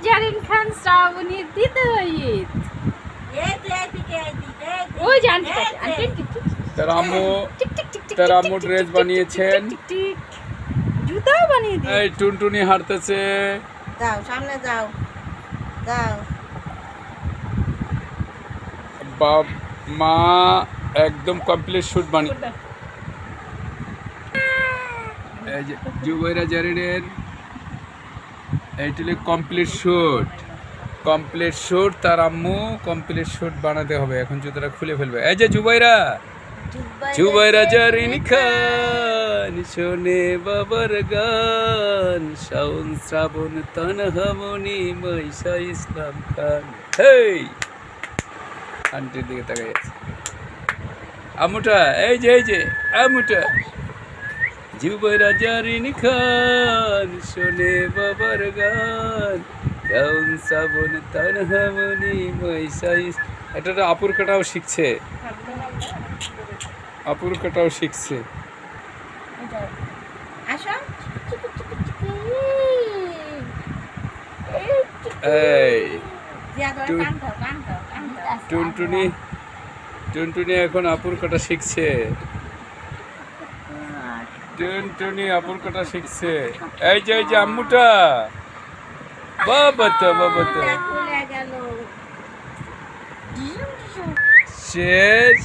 জারিন খান শ্রাবণীর দ্বিতীয় ঈদ। ওই যে আন্টি তার আম্মু ড্রেস বানিয়েছেন। জুতাও বানিয়ে দিয়ে এই টুনটুনি হাঁটতেছে। যাও সামনে যাও যাও। বাপ মা একদম কমপ্লিট শুট বানিয়ে। এই যে জুবাইরা জারিনের এইটুলি কমপ্লিট শুট তার আম্মু কমপ্লিট শুট বানাতে হবে। এখন জুতোটা খুলে ফেলবে। এই যে জুবাইরা জারিন খান শোনে বাবার গান শাওন শ্রাবণ তানহামনি মাইশা ইসলাম খান। হেই আন্টির দিকে তাকাই আছে আমুটা। এই যে আমুটা জুবাইরা জারিন খান শোনে বাবার গান শাওন শ্রাবণ তানহামনি মাইশা। এটা আপুর কাটাও শিখছে। আসো এই দিয়া ধরে কান দাও টুনটুনি এখন আপুর কাটা শিখছে। এই যে আম্মুটা বাবা তো খুলে গেল শেষ।